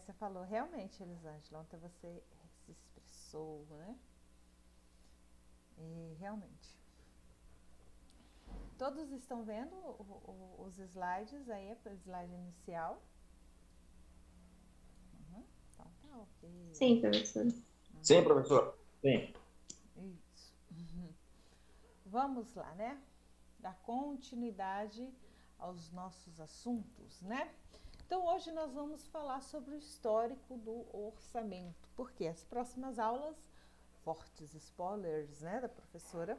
você falou, realmente, Elisângela, ontem você se expressou, né? E realmente. Todos estão vendo os slides aí, o slide inicial? Uhum. Então tá ok. Sim, professor. Sim, professor. Sim. Isso. Uhum. Vamos lá, né? Dar continuidade aos nossos assuntos, né? Então hoje nós vamos falar sobre o histórico do orçamento, porque as próximas aulas, fortes spoilers, né, da professora,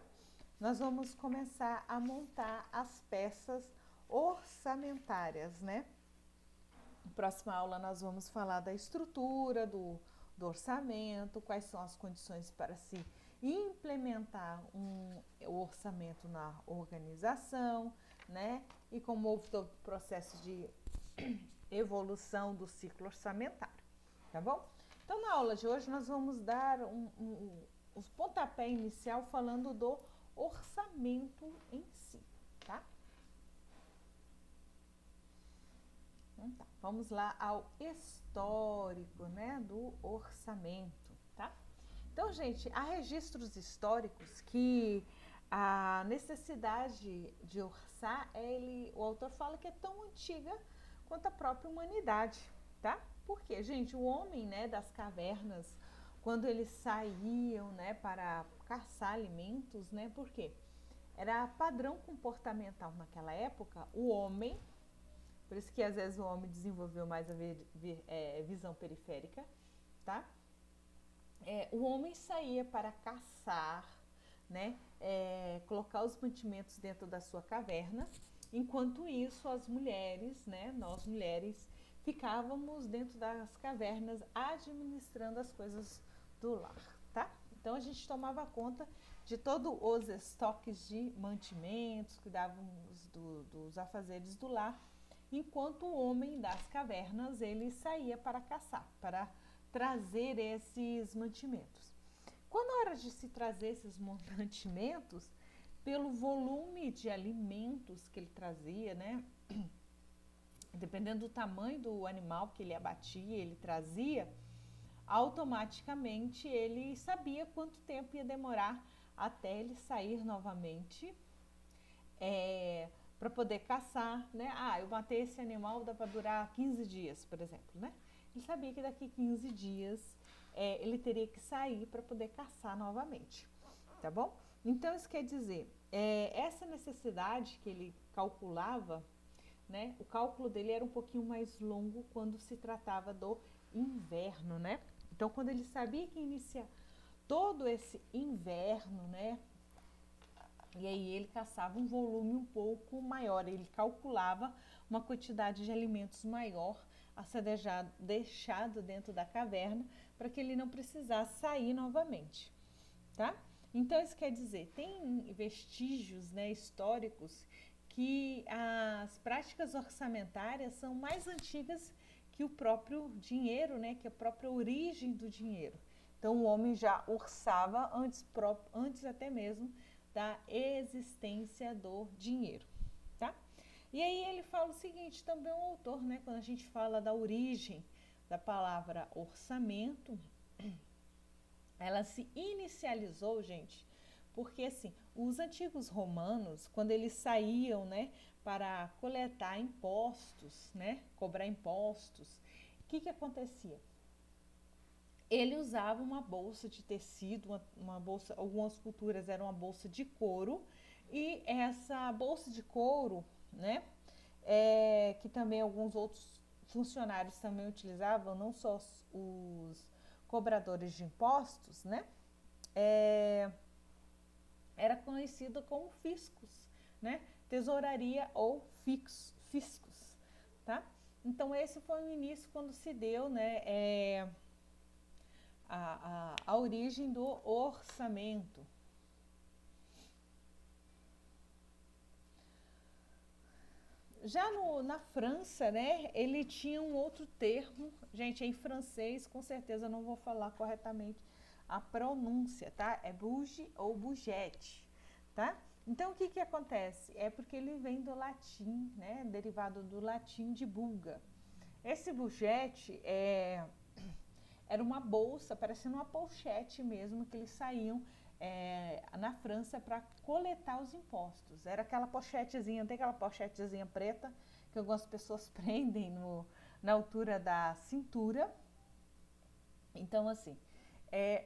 nós vamos começar a montar as peças orçamentárias, né? Na próxima aula nós vamos falar da estrutura do orçamento, quais são as condições para se implementar um orçamento na organização, né? E como houve todo o processo de evolução do ciclo orçamentário, tá bom? Então, na aula de hoje, nós vamos dar os pontapé inicial falando do orçamento em si, tá? Então, tá. Vamos lá ao histórico, né, do orçamento, tá? Então, gente, há registros históricos que a necessidade de orçar, o autor fala que é tão antiga quanto a própria humanidade, tá? Porque, gente, o homem, né, das cavernas, quando eles saíam, né, para caçar alimentos, né, por quê? Era padrão comportamental naquela época, o homem, por isso que às vezes o homem desenvolveu mais a visão periférica, tá? O homem saía para caçar, né? Colocar os mantimentos dentro da sua caverna. Enquanto isso, as mulheres, né? Nós mulheres ficávamos dentro das cavernas administrando as coisas do lar, tá? Então a gente tomava conta de todos os estoques de mantimentos, cuidávamos dos afazeres do lar, enquanto o homem das cavernas ele saía para caçar, para trazer esses mantimentos. Quando era de se trazer esses mantimentos, pelo volume de alimentos que ele trazia, né? Dependendo do tamanho do animal que ele abatia, ele trazia, automaticamente ele sabia quanto tempo ia demorar até ele sair novamente para poder caçar, né? Eu matei esse animal, dá para durar 15 dias, por exemplo, né? Ele sabia que daqui 15 dias ele teria que sair para poder caçar novamente, tá bom? Então isso quer dizer, essa necessidade que ele calculava, né? O cálculo dele era um pouquinho mais longo quando se tratava do inverno, né? Então quando ele sabia que inicia todo esse inverno, né? E aí ele caçava um volume um pouco maior, ele calculava uma quantidade de alimentos maior a ser deixado dentro da caverna para que ele não precisasse sair novamente, tá? Então isso quer dizer, tem vestígios, né, históricos que as práticas orçamentárias são mais antigas que o próprio dinheiro, né, que a própria origem do dinheiro. Então o homem já orçava antes até mesmo da existência do dinheiro, tá? E aí ele fala o seguinte, também o autor, né, quando a gente fala da origem da palavra orçamento, ela se inicializou, gente, porque assim, os antigos romanos, quando eles saíam, né, para coletar impostos, né, cobrar impostos, o que acontecia? Ele usava uma bolsa de tecido, uma bolsa, algumas culturas eram uma bolsa de couro, e essa bolsa de couro, né, que também alguns outros funcionários também utilizavam, não só os cobradores de impostos, né, era conhecido como fiscos, né, tesouraria ou fiscos, tá? Então esse foi o início quando se deu, né, a origem do orçamento. Já na França, né, ele tinha um outro termo, gente, em francês, com certeza eu não vou falar corretamente a pronúncia, tá? É bouge ou bougette, tá? Então, o que acontece? É porque ele vem do latim, né, derivado do latim de bulga. Esse budget era uma bolsa, parecendo uma pochete mesmo, que eles saíam na França para coletar os impostos. Era aquela pochetezinha, tem aquela pochetezinha preta que algumas pessoas prendem na altura da cintura. Então, assim,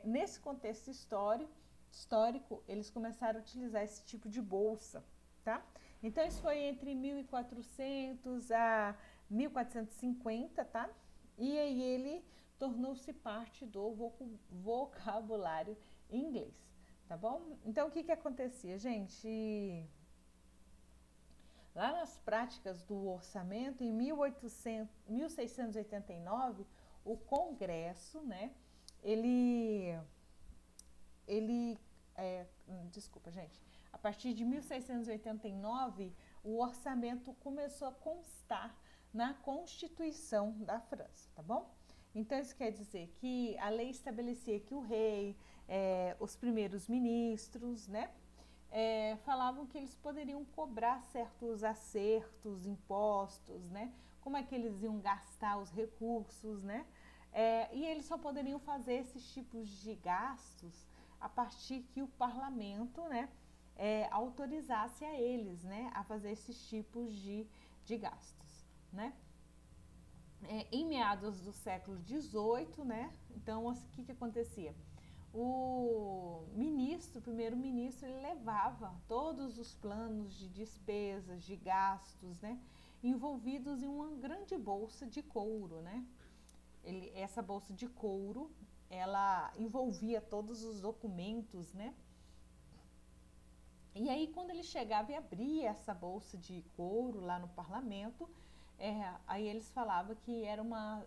nesse contexto histórico, eles começaram a utilizar esse tipo de bolsa, tá? Então, isso foi entre 1400 a 1450, tá? E aí ele tornou-se parte do vocabulário inglês, tá bom? Então, o que acontecia, gente? Lá nas práticas do orçamento, em 1689, o Congresso, né, desculpa, gente, a partir de 1689, o orçamento começou a constar na Constituição da França, tá bom? Então, isso quer dizer que a lei estabelecia que o rei, os primeiros ministros, né, falavam que eles poderiam cobrar certos acertos, impostos, né, como é que eles iam gastar os recursos, né, e eles só poderiam fazer esses tipos de gastos a partir que o parlamento, né, autorizasse a eles, né, a fazer esses tipos de gastos, né. Em meados do século XVIII, né, então o que acontecia? O primeiro-ministro, ele levava todos os planos de despesas, de gastos, né, envolvidos em uma grande bolsa de couro, né. Essa bolsa de couro, ela envolvia todos os documentos, né. E aí, quando ele chegava e abria essa bolsa de couro lá no parlamento, aí eles falavam que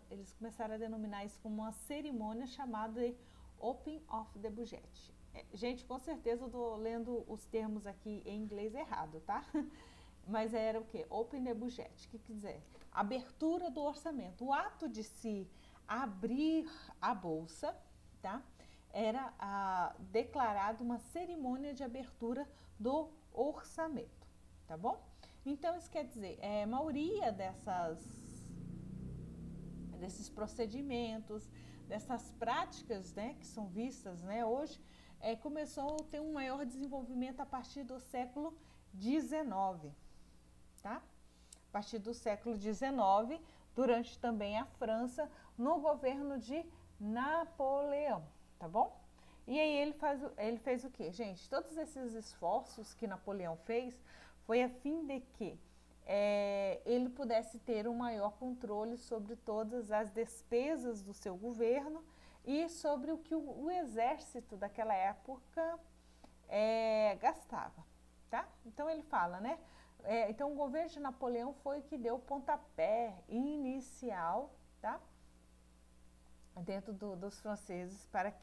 eles começaram a denominar isso como uma cerimônia chamada de Open of the Budget. Gente, com certeza eu estou lendo os termos aqui em inglês errado, tá? Mas era o quê? Open the Budget, o que quer dizer? Abertura do orçamento. O ato de se abrir a bolsa, tá? Era declarado uma cerimônia de abertura do orçamento, tá bom? Então, isso quer dizer, a maioria desses procedimentos, dessas práticas, né, que são vistas, né, hoje, começou a ter um maior desenvolvimento a partir do século XIX, tá? A partir do século XIX, durante também a França, no governo de Napoleão, tá bom? E aí ele fez o quê? Gente, todos esses esforços que Napoleão fez foi a fim de que ele pudesse ter um maior controle sobre todas as despesas do seu governo e sobre o que o exército daquela época gastava, tá? Então ele fala, né? Então o governo de Napoleão foi o que deu o pontapé inicial, tá? Dentro dos franceses para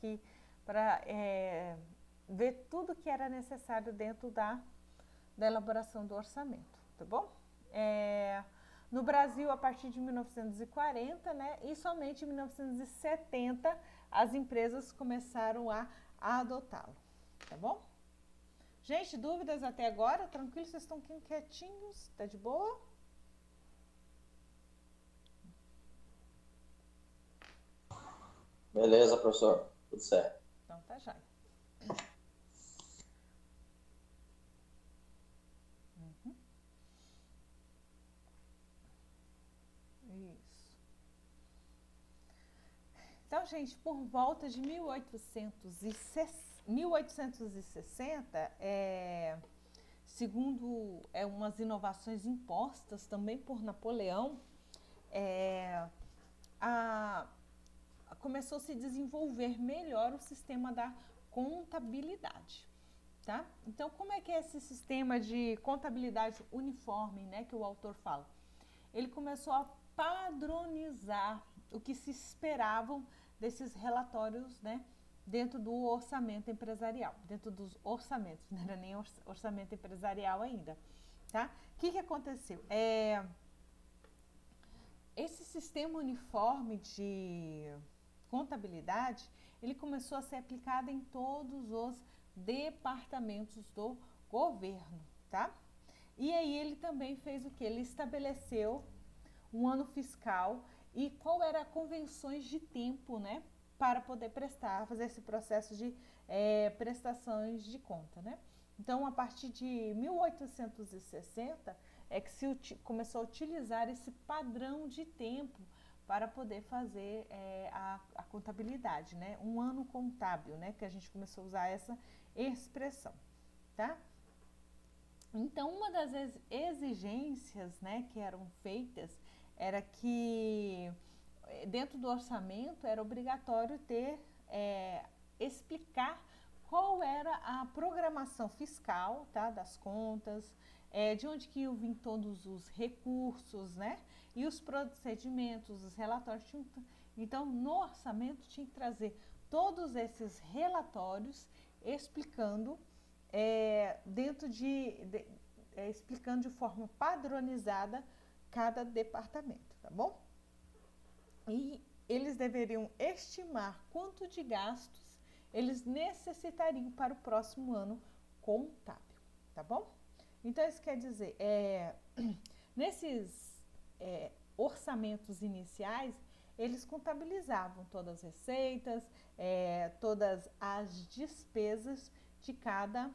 ver tudo que era necessário dentro da elaboração do orçamento, tá bom? No Brasil, a partir de 1940, né, e somente em 1970 as empresas começaram a adotá-lo, tá bom? Gente, dúvidas até agora? Tranquilo? Vocês estão quietinhos? Tá de boa? Beleza, professor. Tudo certo. Então tá já. Isso. Então, gente, por volta de 1860, segundo umas inovações impostas também por Napoleão, começou a se desenvolver melhor o sistema da contabilidade, tá? Então, como é que é esse sistema de contabilidade uniforme, né, que o autor fala? Ele começou a padronizar o que se esperavam desses relatórios, né, dentro do orçamento empresarial, dentro dos orçamentos, não era nem orçamento empresarial ainda, tá? O que aconteceu? Esse sistema uniforme de contabilidade, ele começou a ser aplicado em todos os departamentos do governo, tá? E aí ele também fez o que? Ele estabeleceu um ano fiscal e qual era as convenções de tempo, né, para poder fazer esse processo de prestações de conta, né? Então, a partir de 1860 é que se começou a utilizar esse padrão de tempo para poder fazer a contabilidade, né? Um ano contábil, né? Que a gente começou a usar essa expressão, tá? Então, uma das exigências, né, que eram feitas era que dentro do orçamento era obrigatório explicar qual era a programação fiscal, tá, das contas, de onde que iam vir todos os recursos, né, e os procedimentos, os relatórios. Então, no orçamento tinha que trazer todos esses relatórios explicando explicando de forma padronizada cada departamento, tá bom? E eles deveriam estimar quanto de gastos eles necessitariam para o próximo ano contábil, tá bom? Então, isso quer dizer, nesses orçamentos iniciais, eles contabilizavam todas as receitas, todas as despesas de cada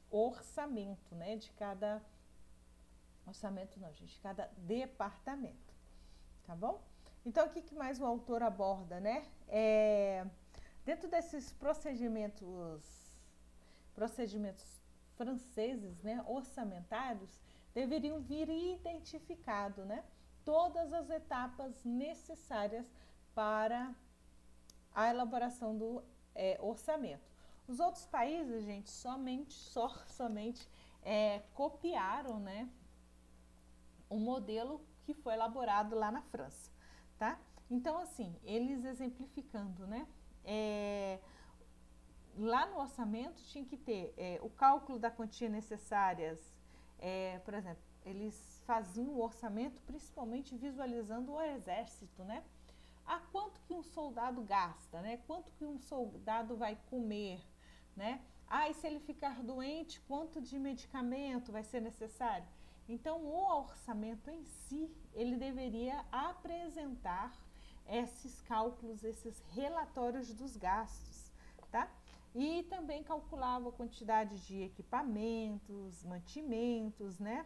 orçamento, né? De cada orçamento não, gente, de cada departamento, tá bom? Então, o que mais o autor aborda, né? Dentro desses procedimentos franceses, né, orçamentários, deveriam vir identificado, né, todas as etapas necessárias para a elaboração do orçamento. Os outros países, gente, somente copiaram, né, um modelo que foi elaborado lá na França, tá? Então, assim, eles exemplificando, né, lá no orçamento tinha que ter o cálculo da quantia necessárias, por exemplo, eles faziam o orçamento principalmente visualizando o exército, né? Quanto que um soldado gasta, né? Quanto que um soldado vai comer, né? E se ele ficar doente, quanto de medicamento vai ser necessário? Então, o orçamento em si, ele deveria apresentar esses cálculos, esses relatórios dos gastos, tá? E também calculava a quantidade de equipamentos, mantimentos, né?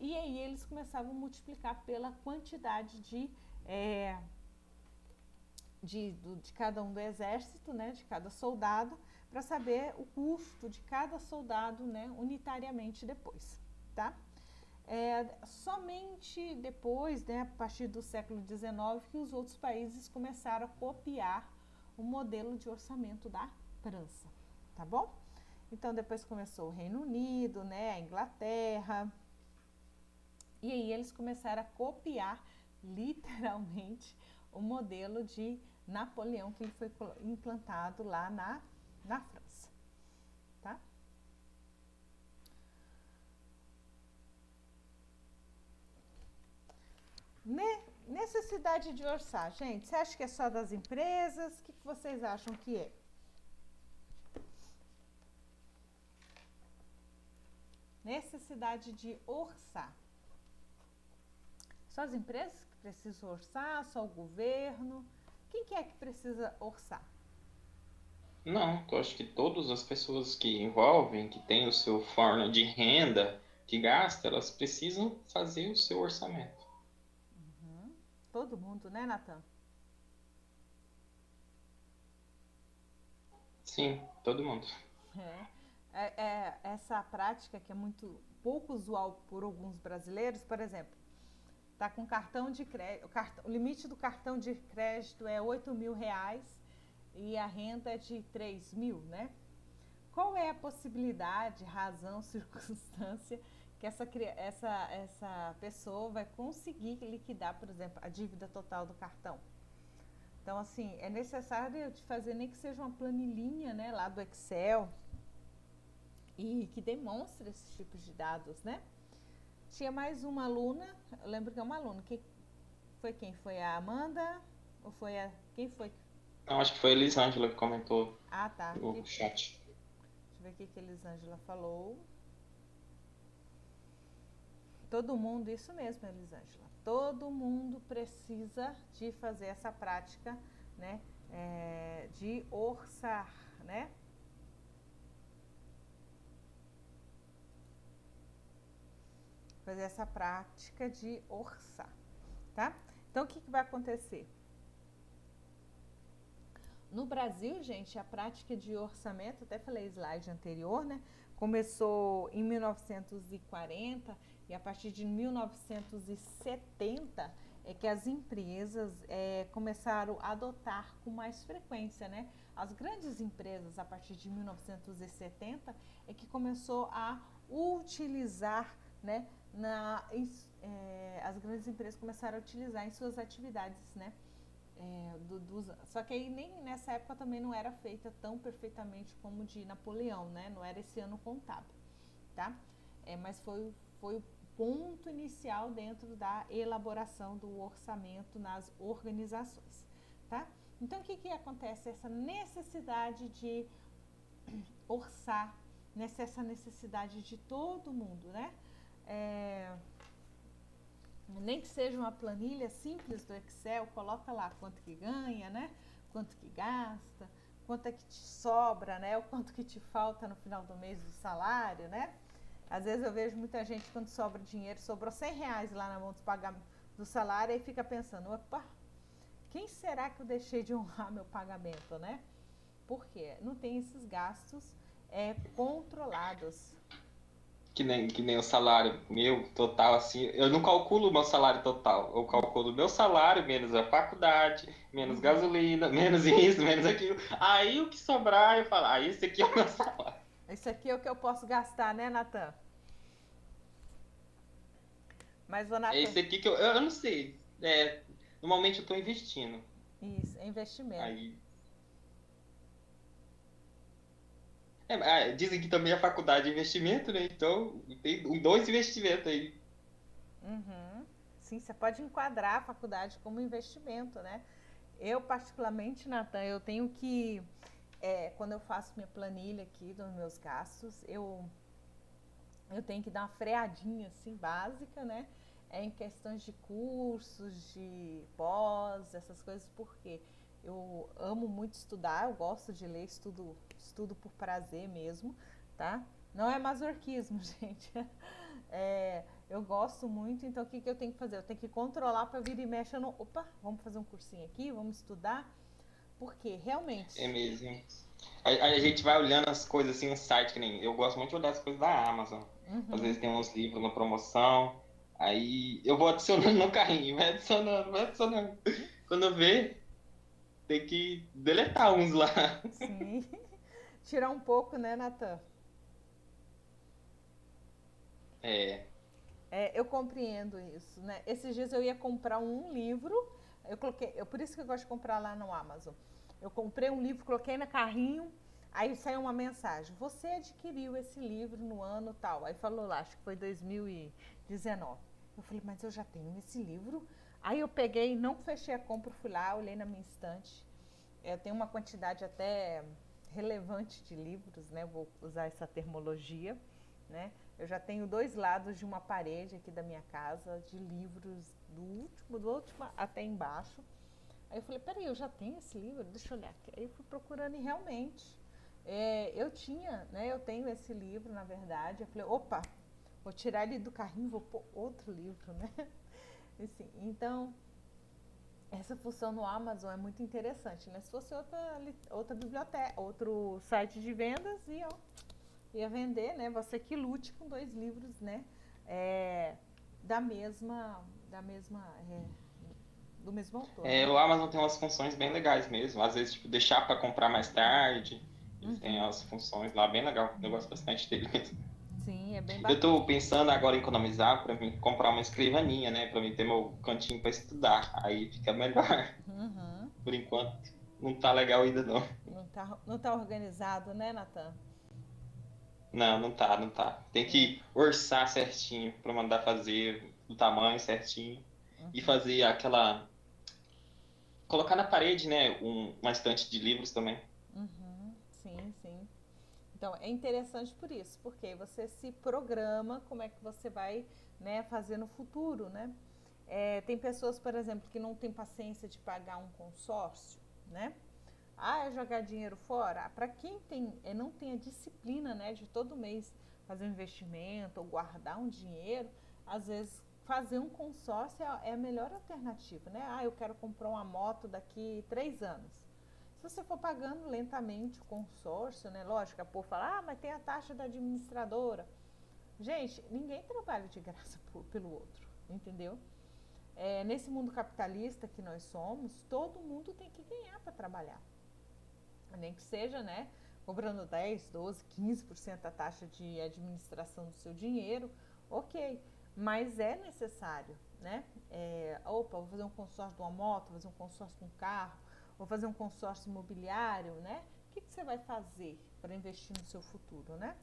E aí eles começavam a multiplicar pela quantidade de cada um do exército, né? De cada soldado, para saber o custo de cada soldado, né? Unitariamente depois, tá? Somente depois, né, a partir do século XIX, que os outros países começaram a copiar o modelo de orçamento da França, tá bom? Então, depois começou o Reino Unido, né, a Inglaterra, e aí eles começaram a copiar, literalmente, o modelo de Napoleão, que foi implantado lá na França, tá? Necessidade de orçar, gente, você acha que é só das empresas? O que vocês acham que é? Necessidade de orçar. Só as empresas que precisam orçar? Só o governo? Quem que é que precisa orçar? Não, eu acho que todas as pessoas que envolvem, que têm o seu forma de renda, que gasta, elas precisam fazer o seu orçamento. Todo mundo, né, Natan? Sim, todo mundo. Essa prática que é muito pouco usual por alguns brasileiros, por exemplo, tá com cartão de crédito, o limite do cartão de crédito é R$8.000 e a renda é de 3.000, né? Qual é a possibilidade, razão, circunstância que essa pessoa vai conseguir liquidar, por exemplo, a dívida total do cartão? Então, assim, é necessário de fazer nem que seja uma planilhinha, né, lá do Excel, e que demonstre esses tipos de dados, né? Tinha mais uma aluna, eu lembro que é uma aluna, quem? Foi a Amanda? Ou foi quem foi? Não, acho que foi a Elisângela que comentou Tá. no chat. Deixa eu ver o que a Elisângela falou. Todo mundo, isso mesmo, Elisângela. Todo mundo precisa de fazer essa prática, né? De orçar, né? Fazer essa prática de orçar, tá? Então, o que vai acontecer? No Brasil, gente, a prática de orçamento, até falei slide anterior, né? Começou em 1940 e a partir de 1970 é que as empresas começaram a adotar com mais frequência, né? As grandes empresas, a partir de 1970, é que começou a utilizar, né? As grandes empresas começaram a utilizar em suas atividades, né? Só que aí nem nessa época também não era feita tão perfeitamente como de Napoleão, né? Não era esse ano contábil, tá? Mas foi o ponto inicial dentro da elaboração do orçamento nas organizações, tá? Então, o que acontece? Essa necessidade de orçar, essa necessidade de todo mundo, né? Nem que seja uma planilha simples do Excel, coloca lá quanto que ganha, né? Quanto que gasta, quanto é que te sobra, né? O quanto que te falta no final do mês do salário, né? Às vezes eu vejo muita gente quando sobra dinheiro, sobrou R$100 lá na mão do salário e fica pensando, opa, quem será que eu deixei de honrar meu pagamento, né? Por quê? Não tem esses gastos controlados. Que nem o salário meu total, assim, eu não calculo o meu salário total, eu calculo o meu salário menos a faculdade, menos gasolina, menos isso, menos aquilo. Aí o que sobrar, eu falo, esse aqui é o meu salário. Esse aqui é o que eu posso gastar, né, Natan? Mas, Natan... É esse aqui que eu não sei, normalmente eu tô investindo. Isso, é investimento. Aí... dizem que também a faculdade é investimento, né? Então, tem 2 investimentos aí. Sim, você pode enquadrar a faculdade como investimento, né? Eu, particularmente, Natan, eu tenho que... quando eu faço minha planilha aqui dos meus gastos, eu tenho que dar uma freadinha, assim, básica, né? Em questões de cursos, de pós, essas coisas, porque eu amo muito estudar, eu gosto de ler, estudo por prazer mesmo, tá? Não é masoquismo, gente. Eu gosto muito, então o que eu tenho que fazer? Eu tenho que controlar para vir e mexer no... Opa, vamos fazer um cursinho aqui, vamos estudar, porque realmente... É mesmo. A gente vai olhando as coisas assim no site, que nem eu gosto muito de olhar as coisas da Amazon. Às vezes tem uns livros na promoção, aí eu vou adicionando no carrinho, vai adicionando, vai adicionando. Quando eu ver, tem que deletar uns lá. Sim, tirar um pouco, né, Natan? Eu compreendo isso, né? Esses dias eu ia comprar um livro, por isso que eu gosto de comprar lá no Amazon. Eu comprei um livro, coloquei no carrinho, aí saiu uma mensagem: você adquiriu esse livro no ano tal. Aí falou lá, acho que foi 2019. Eu falei, mas eu já tenho esse livro. Aí eu peguei, não fechei a compra, fui lá, olhei na minha estante. Eu tenho uma quantidade até relevante de livros, né? Vou usar essa termologia, né? Eu já tenho 2 lados de uma parede aqui da minha casa de livros do último até embaixo. Aí eu falei, peraí, eu já tenho esse livro? Deixa eu olhar aqui. Aí eu fui procurando e realmente eu tenho esse livro, na verdade. Eu falei, opa, vou tirar ele do carrinho, vou pôr outro livro, né? Assim, então, essa função no Amazon é muito interessante, né? Se fosse outra biblioteca, outro site de vendas, ia vender, né? Você que lute com 2 livros, né? Do mesmo autor. Né? O Amazon tem umas funções bem legais mesmo. Às vezes, tipo, deixar para comprar mais tarde. Eles têm as funções lá bem legal. Eu gosto bastante dele mesmo. Sim, é bem bacana. Eu tô pensando agora em economizar para mim comprar uma escrivaninha, né? Para mim ter meu cantinho para estudar. Aí fica melhor. Por enquanto, não tá legal ainda não. Não tá organizado, né, Natan? Não tá. Tem que orçar certinho para mandar fazer do tamanho certinho. E fazer aquela... Colocar na parede, né? Uma estante de livros também. Sim. Então, é interessante por isso, porque você se programa como é que você vai, né, fazer no futuro, né? Tem pessoas, por exemplo, que não têm paciência de pagar um consórcio, né? É jogar dinheiro fora? Para quem não tem a disciplina, né, de todo mês fazer um investimento ou guardar um dinheiro, às vezes fazer um consórcio é a melhor alternativa, né? Eu quero comprar uma moto daqui 3 anos. Se você for pagando lentamente o consórcio, né? Lógico, a povo fala, mas tem a taxa da administradora. Gente, ninguém trabalha de graça pelo outro, entendeu? Nesse mundo capitalista que nós somos, todo mundo tem que ganhar para trabalhar. Nem que seja, né, cobrando 10, 12, 15% da taxa de administração do seu dinheiro, ok, mas é necessário, né? Vou fazer um consórcio de uma moto, vou fazer um consórcio de um carro, vou fazer um consórcio imobiliário, né? O que você vai fazer para investir no seu futuro, né?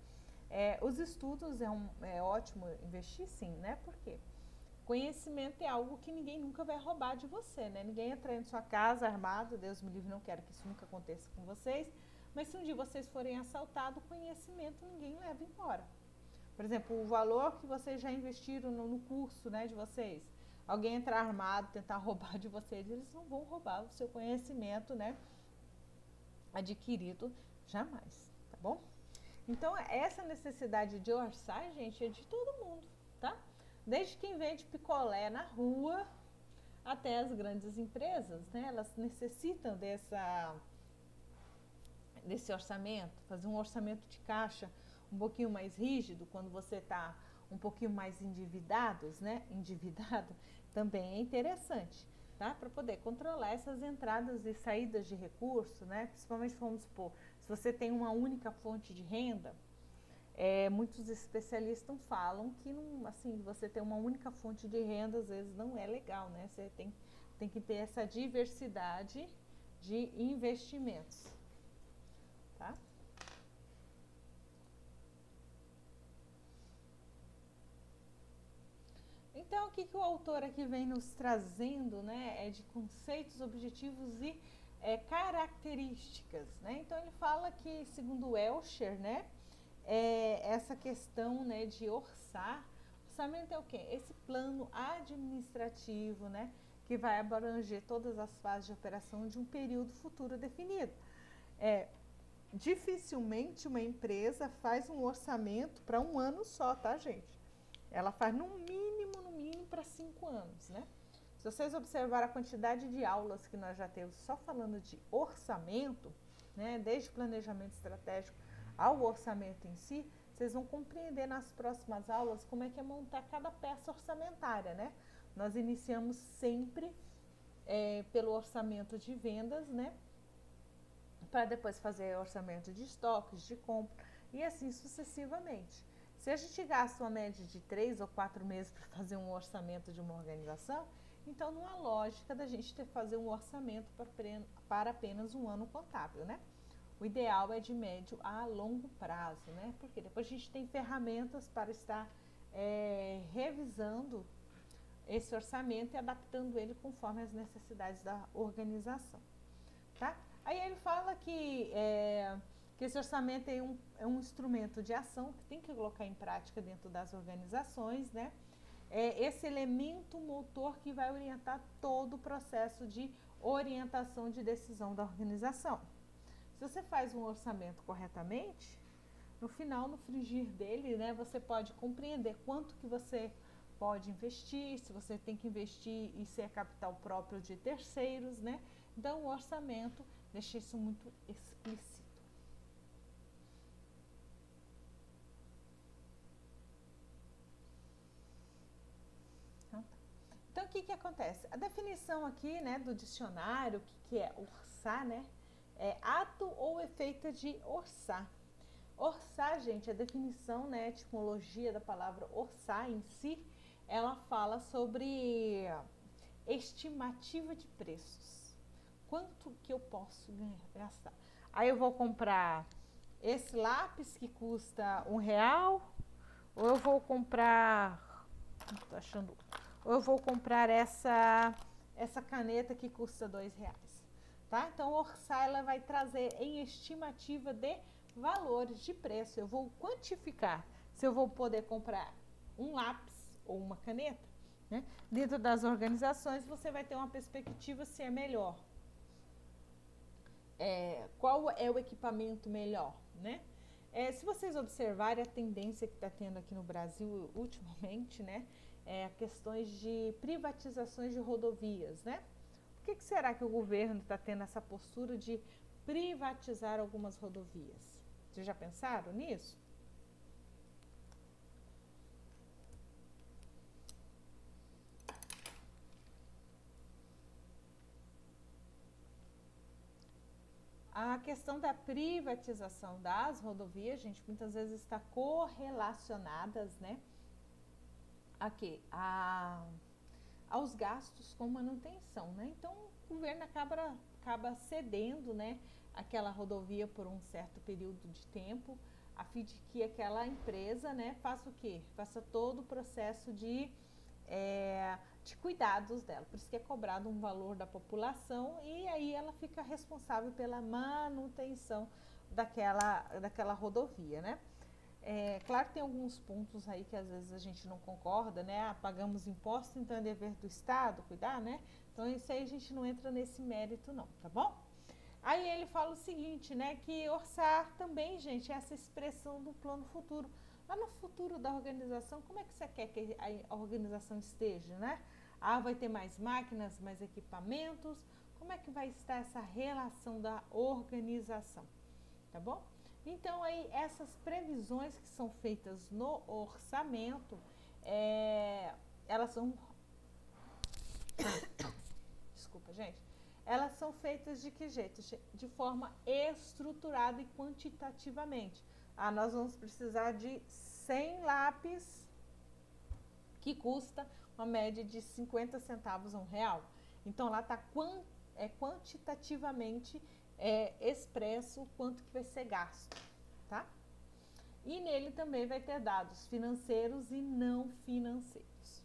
Os estudos é ótimo investir, sim, né? Por quê? Conhecimento é algo que ninguém nunca vai roubar de você, né? Ninguém entra em sua casa armado, Deus me livre, não quero que isso nunca aconteça com vocês, mas se um dia vocês forem assaltados, conhecimento ninguém leva embora. Por exemplo, o valor que vocês já investiram no curso, né, de vocês, alguém entrar armado, tentar roubar de vocês, eles não vão roubar o seu conhecimento, né, adquirido jamais, tá bom? Então, essa necessidade de orçar, gente, é de todo mundo, tá? Desde quem vende picolé na rua até as grandes empresas, né? Elas necessitam desse orçamento, fazer um orçamento de caixa um pouquinho mais rígido quando você está um pouquinho mais endividado também é interessante, tá? Para poder controlar essas entradas e saídas de recursos, né? Principalmente, vamos supor, se você tem uma única fonte de renda, muitos especialistas falam que você ter uma única fonte de renda às vezes não é legal, né? Você tem que ter essa diversidade de investimentos, tá? Então, o que o autor aqui vem nos trazendo, né, de conceitos, objetivos e características, né? Então, ele fala que, segundo Elscher, né, essa questão, né, de orçar. Orçamento é o quê? Esse plano administrativo, né, que vai abranger todas as fases de operação de um período futuro definido. Dificilmente uma empresa faz um orçamento para um ano só, tá, gente? Ela faz no mínimo para 5 anos, né? Se vocês observarem a quantidade de aulas que nós já temos só falando de orçamento, né, desde planejamento estratégico ao orçamento em si, vocês vão compreender nas próximas aulas como é que é montar cada peça orçamentária, né? Nós iniciamos sempre pelo orçamento de vendas, né? Para depois fazer orçamento de estoques, de compra e assim sucessivamente. Se a gente gasta uma média de 3 ou 4 meses para fazer um orçamento de uma organização, então não há lógica da gente fazer um orçamento para apenas um ano contábil, né? O ideal é de médio a longo prazo, né? Porque depois a gente tem ferramentas para estar revisando esse orçamento e adaptando ele conforme as necessidades da organização, tá? Aí ele fala que esse orçamento é um instrumento de ação que tem que colocar em prática dentro das organizações, né? Esse elemento motor que vai orientar todo o processo de orientação de decisão da organização. Se você faz um orçamento corretamente, no final, no frigir dele, né, você pode compreender quanto que você pode investir, se você tem que investir e se é capital próprio de terceiros, né? Então, o orçamento deixa isso muito explícito. Então, o que acontece? A definição aqui, né, do dicionário, o que é orçar, né? É ato ou efeito de orçar. Orçar, gente, a definição, né, a etimologia da palavra orçar em si, ela fala sobre estimativa de preços. Quanto que eu posso gastar? Aí eu vou comprar esse lápis que custa R$1, ou eu vou comprar, tô achando, ou eu vou comprar essa caneta que custa R$2, tá? Então, orçar, ela vai trazer em estimativa de valores de preço, eu vou quantificar se eu vou poder comprar um lápis ou uma caneta, né? Dentro das organizações você vai ter uma perspectiva se é melhor. Qual é o equipamento melhor, né? Se vocês observarem a tendência que está tendo aqui no Brasil ultimamente, né? Questões de privatizações de rodovias, né? Por que será que o governo está tendo essa postura de privatizar algumas rodovias? Vocês já pensaram nisso? A questão da privatização das rodovias, gente, muitas vezes está correlacionadas, né, aos gastos com manutenção, né? Então, o governo acaba cedendo, né, aquela rodovia por um certo período de tempo, a fim de que aquela empresa, né, faça o quê? Faça todo o processo de cuidados dela. Por isso que é cobrado um valor da população e aí ela fica responsável pela manutenção daquela rodovia, né? Claro que tem alguns pontos aí que às vezes a gente não concorda, né? Pagamos imposto, então é dever do Estado cuidar, né? Então isso aí a gente não entra nesse mérito não, tá bom? Aí ele fala o seguinte, né? Que orçar também, gente, é essa expressão do plano futuro. Lá no futuro da organização, como é que você quer que a organização esteja, né? Vai ter mais máquinas, mais equipamentos? Como é que vai estar essa relação da organização, tá bom? Então, aí, essas previsões que são feitas no orçamento, elas são... Desculpa, gente. Elas são feitas de que jeito? De forma estruturada e quantitativamente. Nós vamos precisar de 100 lápis, que custa uma média de 50 centavos a R$1. Então, lá está quantitativamente expresso o quanto que vai ser gasto, tá? E nele também vai ter dados financeiros e não financeiros.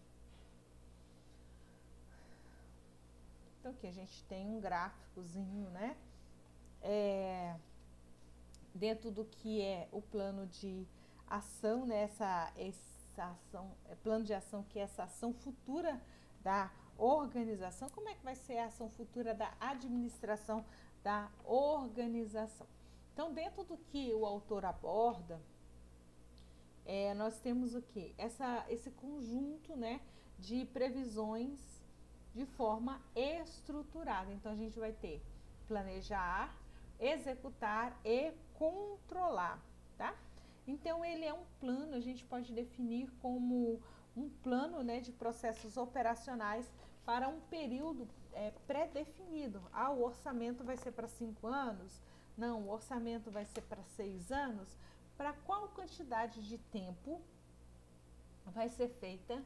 Então, aqui a gente tem um gráficozinho, né? Dentro do que é o plano de ação, né? Essa ação, plano de ação, que é essa ação futura da organização. Como é que vai ser a ação futura da administração da organização? Então, dentro do que o autor aborda, nós temos o quê? Esse conjunto, né, de previsões de forma estruturada. Então, a gente vai ter planejar, executar e controlar, tá? Então, ele é um plano, a gente pode definir como um plano, né, de processos operacionais para um período pré-definido. O orçamento vai ser para 5 anos? Não, o orçamento vai ser para 6 anos? Para qual quantidade de tempo vai ser feita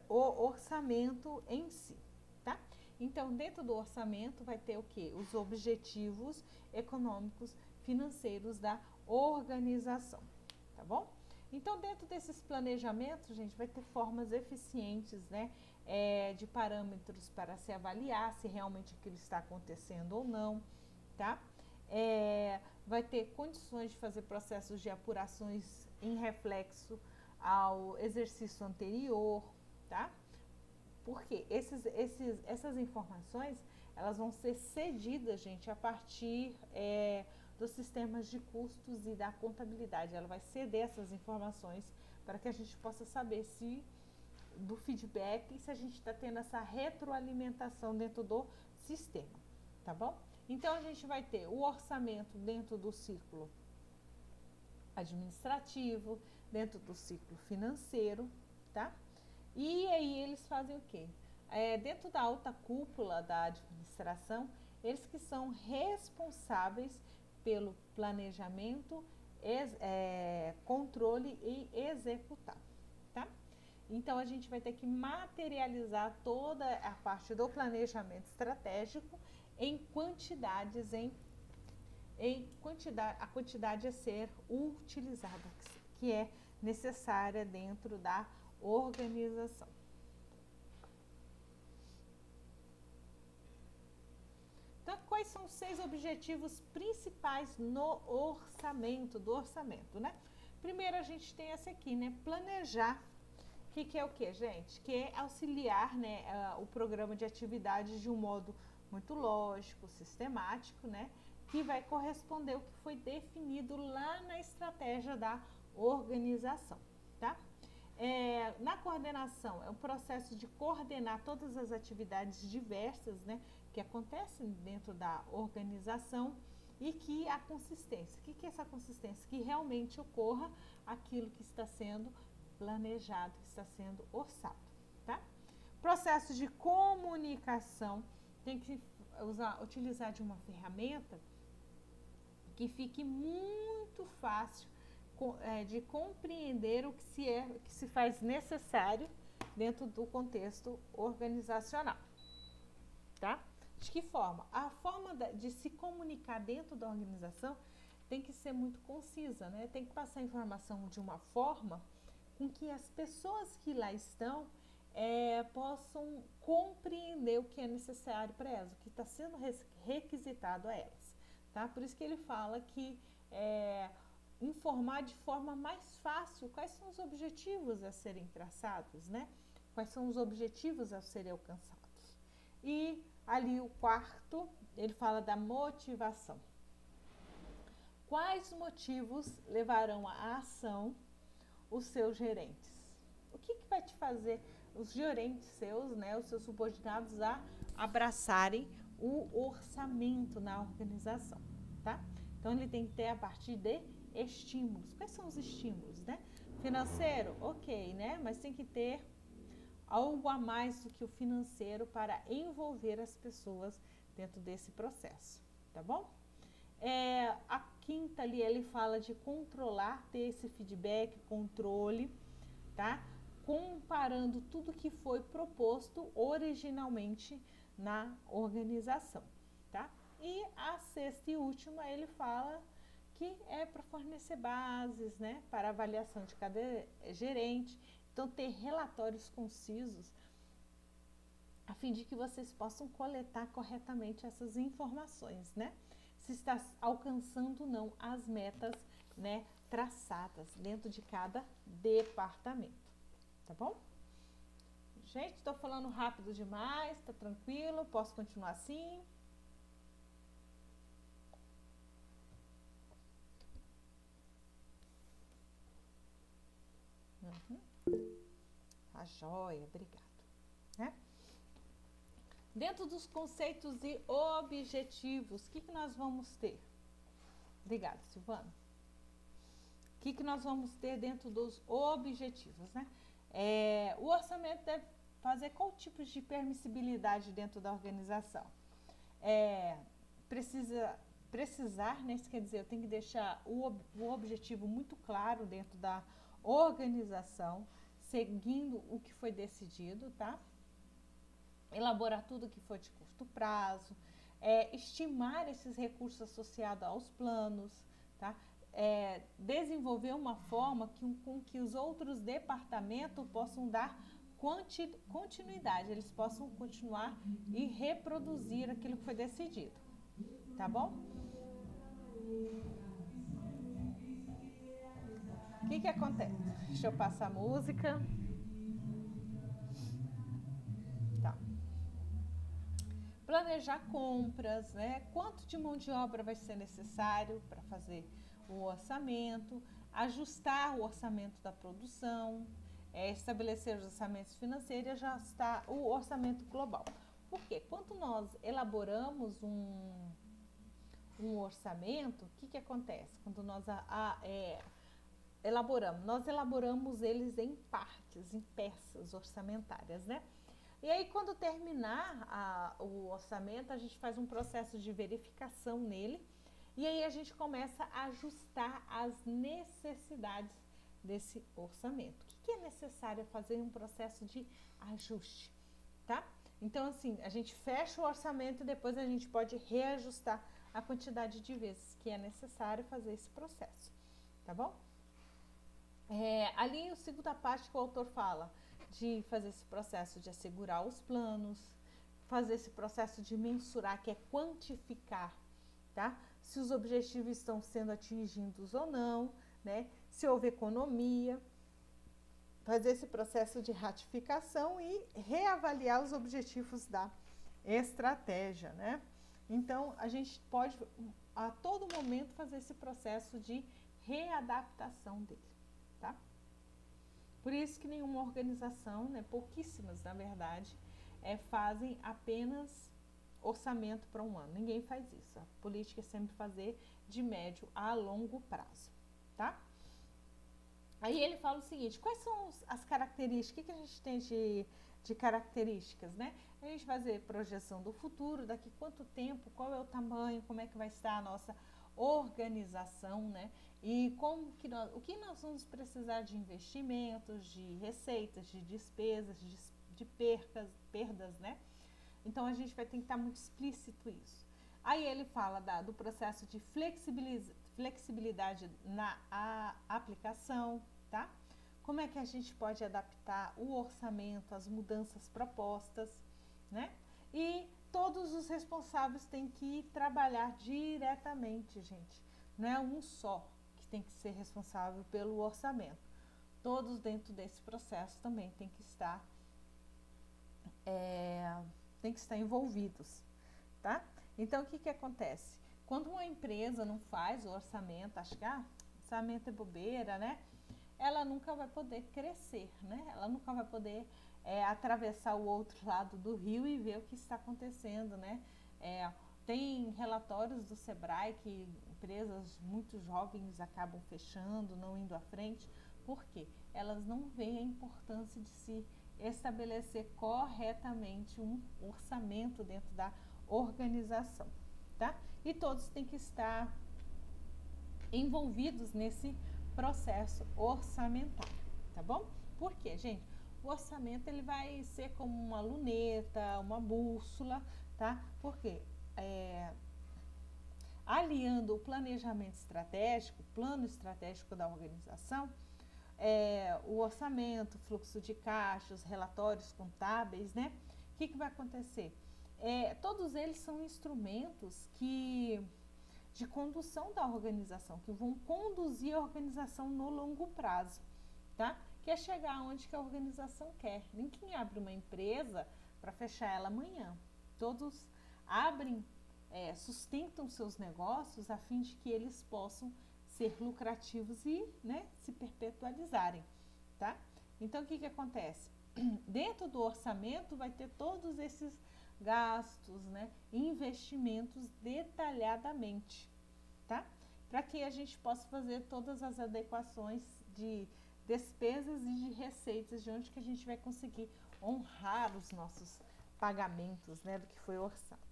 o orçamento em si, tá? Então, dentro do orçamento vai ter o quê? Os objetivos econômicos, financeiros da organização, tá bom? Então, dentro desses planejamentos, gente, vai ter formas eficientes, né, de parâmetros para se avaliar se realmente aquilo está acontecendo ou não, tá? Vai ter condições de fazer processos de apurações em reflexo ao exercício anterior, tá? Porque essas informações, elas vão ser cedidas, gente, a partir dos sistemas de custos e da contabilidade. Ela vai ceder essas informações para que a gente possa saber do feedback e se a gente está tendo essa retroalimentação dentro do sistema, tá bom? Então, a gente vai ter o orçamento dentro do ciclo administrativo, dentro do ciclo financeiro, tá? E aí eles fazem o quê? Dentro da alta cúpula da administração, eles que são responsáveis pelo planejamento, controle e executar, tá? Então, a gente vai ter que materializar toda a parte do planejamento estratégico em quantidades, a quantidade a ser utilizada, que é necessária dentro da organização. Então, quais são os 6 objetivos principais no orçamento, né? Primeiro a gente tem esse aqui, né? Planejar, que é o que, gente? Que é auxiliar, né, o programa de atividades de um modo muito lógico, sistemático, né? Que vai corresponder ao que foi definido lá na estratégia da organização, tá? Na coordenação, é um processo de coordenar todas as atividades diversas, né, que acontecem dentro da organização e que a consistência. O que é essa consistência? Que realmente ocorra aquilo que está sendo planejado, que está sendo orçado, tá? Processo de comunicação, tem que utilizar de uma ferramenta que fique muito fácil de compreender o que se faz necessário dentro do contexto organizacional, tá? De que forma? A forma de se comunicar dentro da organização tem que ser muito concisa, né? Tem que passar a informação de uma forma com que as pessoas que lá estão possam compreender o que é necessário para elas, o que está sendo requisitado a elas, tá? Por isso que ele fala que informar de forma mais fácil quais são os objetivos a serem traçados, né? Quais são os objetivos a serem alcançados. E ali o quarto, ele fala da motivação. Quais motivos levarão à ação os seus gerentes? O que vai te fazer os gerentes seus, né, os seus subordinados a abraçarem o orçamento na organização, tá? Então ele tem que ter a partir de estímulos. Quais são os estímulos, né? Financeiro, ok, né? Mas tem que ter algo a mais do que o financeiro para envolver as pessoas dentro desse processo, tá bom? A quinta ali, ele fala de controlar, ter esse feedback, controle, tá? Comparando tudo que foi proposto originalmente na organização, tá? E a sexta e última, ele fala que é para fornecer bases, né, para avaliação de cada gerente. Então, ter relatórios concisos a fim de que vocês possam coletar corretamente essas informações, né? Se está alcançando ou não as metas, né, traçadas dentro de cada departamento, tá bom? Gente, estou falando rápido demais, tá tranquilo? Posso continuar assim? A joia, obrigado, né? Dentro dos conceitos e objetivos, o que nós vamos ter? Obrigada, Silvana. O que nós vamos ter dentro dos objetivos, né? O orçamento deve fazer qual tipo de permissibilidade dentro da organização? Precisar, né? Isso quer dizer, eu tenho que deixar o objetivo muito claro dentro da organização, seguindo o que foi decidido, tá? Elaborar tudo que foi de curto prazo, estimar esses recursos associados aos planos, tá? Desenvolver uma forma com que os outros departamentos possam dar continuidade, eles possam continuar e reproduzir aquilo que foi decidido, tá bom? O que acontece? Deixa eu passar a música. Tá. Planejar compras, né? Quanto de mão de obra vai ser necessário para fazer o orçamento, ajustar o orçamento da produção, estabelecer os orçamentos financeiros e ajustar o orçamento global. Por quê? Quando nós elaboramos um orçamento, o que acontece? Quando nós elaboramos eles em partes, em peças orçamentárias, né? E aí, quando terminar o orçamento, a gente faz um processo de verificação nele e aí a gente começa a ajustar as necessidades desse orçamento. O que é necessário fazer um processo de ajuste, tá? Então, assim, a gente fecha o orçamento e depois a gente pode reajustar a quantidade de vezes que é necessário fazer esse processo, tá bom? Ali, a segunda parte que o autor fala de fazer esse processo de assegurar os planos, fazer esse processo de mensurar, que é quantificar tá? Se os objetivos estão sendo atingidos ou não, né? Se houve economia, fazer esse processo de ratificação e reavaliar os objetivos da estratégia, né? Então, a gente pode a todo momento fazer esse processo de readaptação dele, tá? Por isso que nenhuma organização, né, pouquíssimas na verdade, fazem apenas orçamento para um ano. Ninguém faz isso. A política é sempre fazer de médio a longo prazo, tá? Aí ele fala o seguinte, quais são as características, o que a gente tem de características, né? A gente vai fazer projeção do futuro, daqui quanto tempo, qual é o tamanho, como é que vai estar a nossa organização, né? E o que nós vamos precisar de investimentos, de receitas, de despesas, de perdas, né? Então a gente vai ter que estar muito explícito isso. Aí ele fala do processo de flexibilidade na aplicação, tá? Como é que a gente pode adaptar o orçamento às mudanças propostas, né? E todos os responsáveis têm que trabalhar diretamente, gente. Não é um só que tem que ser responsável pelo orçamento. Todos dentro desse processo também têm que estar envolvidos, tá? Então, o que acontece? Quando uma empresa não faz o orçamento, acha que orçamento é bobeira, né? Ela nunca vai poder crescer, né? Ela nunca vai poder atravessar o outro lado do rio e ver o que está acontecendo, né? Tem relatórios do Sebrae que empresas muito jovens acabam fechando, não indo à frente. Por quê? Elas não veem a importância de se estabelecer corretamente um orçamento dentro da organização, tá? E todos têm que estar envolvidos nesse processo orçamentário, tá bom? Por quê, gente? O orçamento ele vai ser como uma luneta, uma bússola, tá? Porque aliando o planejamento estratégico, o plano estratégico da organização, o orçamento, fluxo de caixa, os relatórios contábeis, né? O que vai acontecer? Todos eles são instrumentos de condução da organização, que vão conduzir a organização no longo prazo, tá? Que é chegar onde que a organização quer. Ninguém abre uma empresa para fechar ela amanhã. Todos abrem, sustentam seus negócios a fim de que eles possam ser lucrativos e, né, se perpetualizarem, tá? Então, o que acontece? Dentro do orçamento vai ter todos esses gastos, né, investimentos detalhadamente, tá? Para que a gente possa fazer todas as adequações de despesas e de receitas, de onde que a gente vai conseguir honrar os nossos pagamentos, né, do que foi orçado.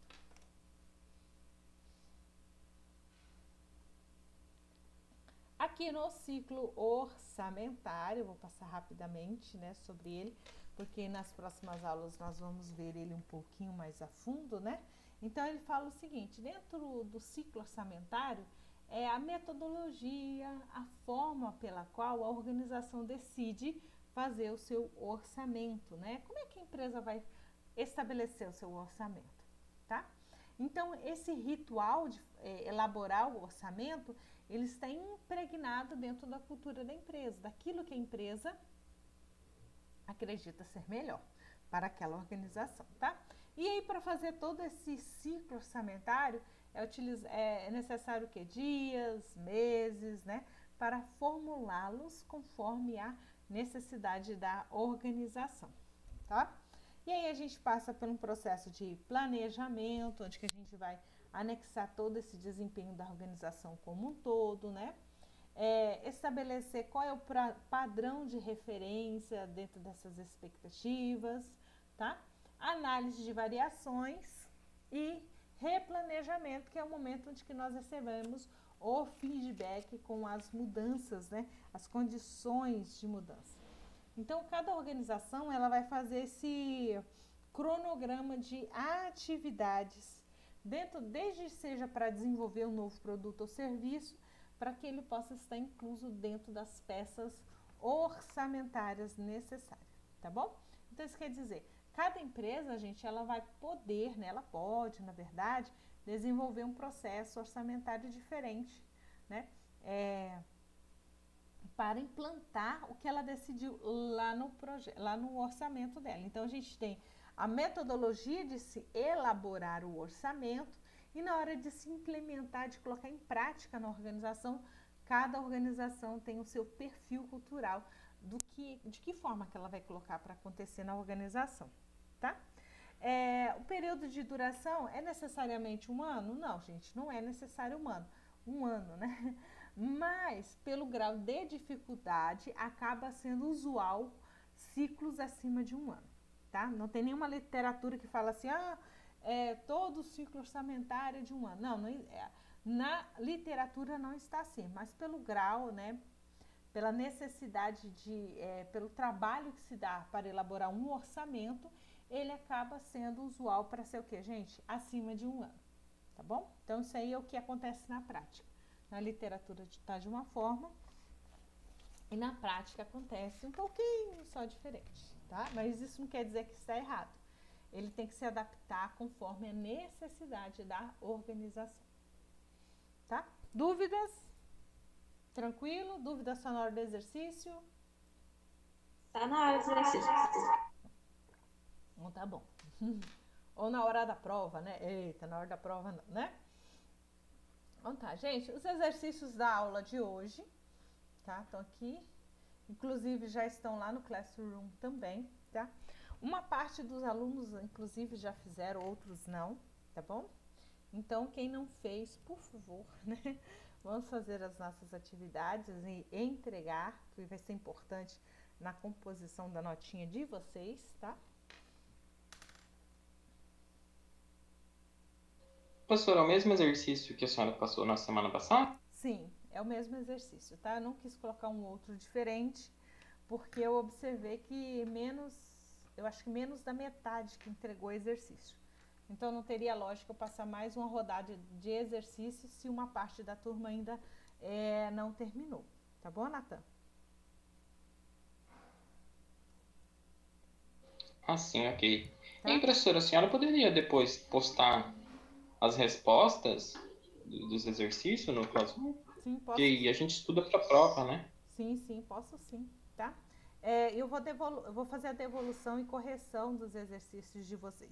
Aqui no ciclo orçamentário, vou passar rapidamente, né, sobre ele, porque nas próximas aulas nós vamos ver ele um pouquinho mais a fundo, né? Então, ele fala o seguinte, dentro do ciclo orçamentário, é a metodologia, a forma pela qual a organização decide fazer o seu orçamento, né? Como é que a empresa vai estabelecer o seu orçamento, tá? Então, esse ritual de elaborar o orçamento, ele está impregnado dentro da cultura da empresa, daquilo que a empresa acredita ser melhor para aquela organização, tá? E aí, para fazer todo esse ciclo orçamentário, é necessário o quê? Dias, meses, né? Para formulá-los conforme a necessidade da organização, tá? E aí a gente passa por um processo de planejamento, onde que a gente vai anexar todo esse desempenho da organização como um todo, né? Estabelecer qual é o padrão de referência dentro dessas expectativas, tá? Análise de variações e replanejamento, que é o momento onde que nós recebemos o feedback com as mudanças, né? As condições de mudança. Então, cada organização ela vai fazer esse cronograma de atividades, desde seja para desenvolver um novo produto ou serviço, para que ele possa estar incluso dentro das peças orçamentárias necessárias, tá bom? Então, isso quer dizer, cada empresa, gente, ela vai poder, né, ela pode, na verdade, desenvolver um processo orçamentário diferente, né? Para implantar o que ela decidiu lá no orçamento dela. Então, a gente tem a metodologia de se elaborar o orçamento e na hora de se implementar, de colocar em prática na organização, cada organização tem o seu perfil cultural de que forma que ela vai colocar para acontecer na organização, tá? O período de duração é necessariamente um ano? Não, gente, não é necessário um ano, né? Mas, pelo grau de dificuldade, acaba sendo usual ciclos acima de um ano, tá? Não tem nenhuma literatura que fala assim, todo ciclo orçamentário é de um ano. Não, na literatura não está assim, mas pelo grau, né? Pela necessidade pelo trabalho que se dá para elaborar um orçamento, ele acaba sendo usual para ser o quê, gente? Acima de um ano, tá bom? Então, isso aí é o que acontece na prática. Na literatura está de uma forma e na prática acontece um pouquinho só diferente, tá? Mas isso não quer dizer que está errado. Ele tem que se adaptar conforme a necessidade da organização, tá? Dúvidas? Tranquilo? Dúvida só na hora do exercício? Tá na hora do exercício. Não, tá bom. Ou na hora da prova, né? Eita, na hora da prova não, né? Então tá, gente, os exercícios da aula de hoje, tá? Estão aqui, inclusive já estão lá no Classroom também, tá? Uma parte dos alunos, inclusive, já fizeram, outros não, tá bom? Então, quem não fez, por favor, né? Vamos fazer as nossas atividades e entregar, que vai ser importante na composição da notinha de vocês, tá? Professora, é o mesmo exercício que a senhora passou na semana passada? Sim, é o mesmo exercício, tá? Eu não quis colocar um outro diferente, porque eu observei que eu acho que menos da metade que entregou exercício. Então, não teria lógica eu passar mais uma rodada de exercício se uma parte da turma ainda não terminou. Tá bom, Natan? Ah, sim, ok. Tá? E, professora, a senhora poderia depois postar as respostas dos exercícios no Classroom? Sim, posso. Porque aí a gente estuda para a prova, né? Sim, posso sim, tá? Eu vou fazer a devolução e correção dos exercícios de vocês.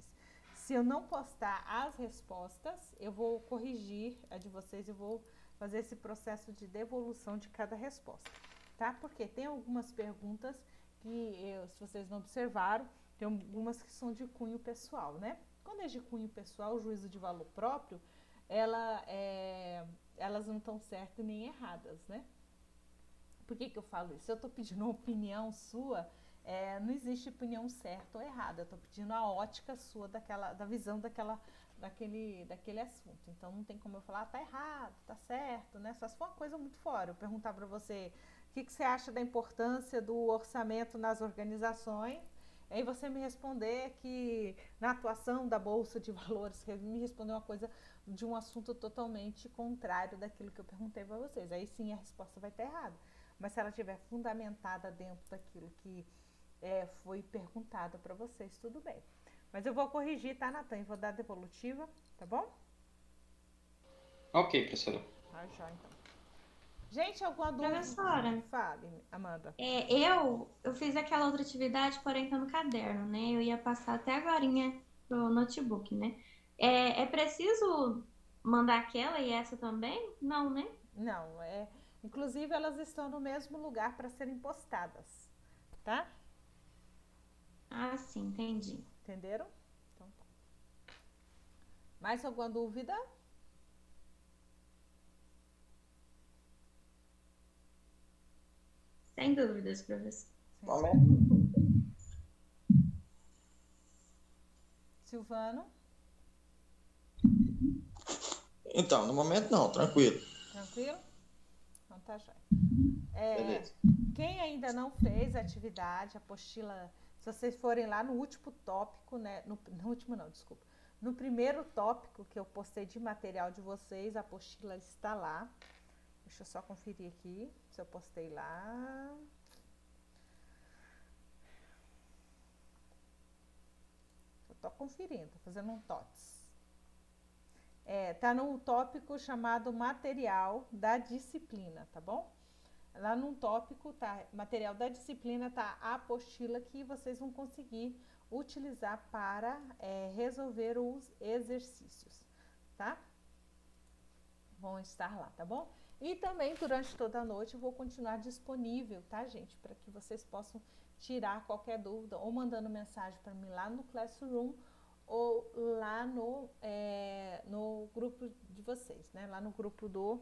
Se eu não postar as respostas, eu vou corrigir a de vocês, eu vou fazer esse processo de devolução de cada resposta, tá? Porque tem algumas perguntas que, se vocês não observaram, tem algumas que são de cunho pessoal, né? Quando é de cunho pessoal, o juízo de valor próprio, elas não estão certas nem erradas, né? Por que eu falo isso? Se eu estou pedindo uma opinião sua, não existe opinião certa ou errada. Eu estou pedindo a ótica sua da visão daquele assunto. Então, não tem como eu falar, tá errado, tá certo, né? Só se for uma coisa muito fora. Eu perguntar para você, o que você acha da importância do orçamento nas organizações? Aí você me responder que na atuação da Bolsa de Valores, me responder uma coisa de um assunto totalmente contrário daquilo que eu perguntei para vocês. Aí sim a resposta vai estar errada. Mas se ela estiver fundamentada dentro daquilo que foi perguntado para vocês, tudo bem. Mas eu vou corrigir, tá, Natan? E vou dar devolutiva, tá bom? Ok, professora. Ah, já, então. Gente, alguma dúvida? Professora, Fale, Amanda. eu fiz aquela outra atividade, porém tá no caderno, né? Eu ia passar até agorinha pro notebook, né? É preciso mandar aquela e essa também? Não, né? Não, inclusive elas estão no mesmo lugar para serem postadas, tá? Ah, sim, entendi. Entenderam? Então tá. Mais alguma dúvida? Sem dúvidas, professor. Silvano? Então, no momento não, tranquilo. Tranquilo? Então tá jóia. Beleza. Quem ainda não fez a atividade, apostila, se vocês forem lá no último tópico, né? No último não, desculpa. No primeiro tópico que eu postei de material de vocês, a apostila está lá. Deixa eu só conferir aqui se eu postei lá. Eu tô conferindo, tô fazendo um TOTS. Tá no tópico chamado material da disciplina, tá bom? Lá no tópico, tá, material da disciplina, tá a apostila que vocês vão conseguir utilizar para resolver os exercícios, tá? Vão estar lá, tá bom? E também durante toda a noite eu vou continuar disponível, tá, gente? Para que vocês possam tirar qualquer dúvida ou mandando mensagem para mim lá no Classroom ou lá no grupo de vocês, né? Lá no grupo do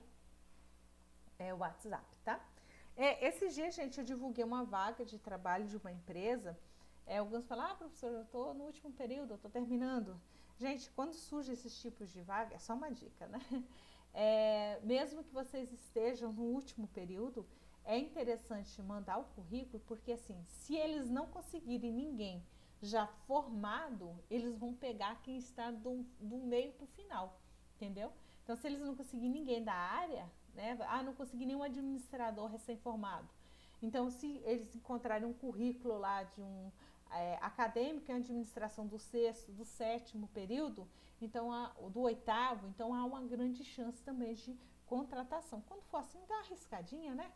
WhatsApp, tá? Esses dias, gente, eu divulguei uma vaga de trabalho de uma empresa. Alguns falam, professor, eu tô no último período, eu tô terminando. Gente, quando surge esses tipos de vaga, é só uma dica, né? Mesmo que vocês estejam no último período, é interessante mandar o currículo, porque assim, se eles não conseguirem ninguém já formado, eles vão pegar quem está do meio para o final, entendeu? Então, se eles não conseguirem ninguém da área, né? Não consegui nenhum administrador recém-formado. Então, se eles encontrarem um currículo lá de um acadêmico em administração do 6º, do 7º período, então do 8º, então há uma grande chance também de contratação. Quando for assim, dá uma arriscadinha, né?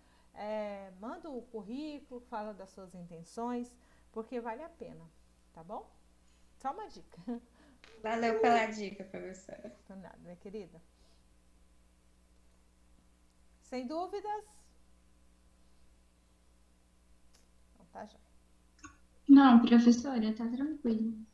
Manda o currículo, fala das suas intenções, porque vale a pena, tá bom? Só uma dica. Valeu pela dica, professora. Por nada, minha querida. Sem dúvidas? Então tá já. Não, professora, tá tranquilo.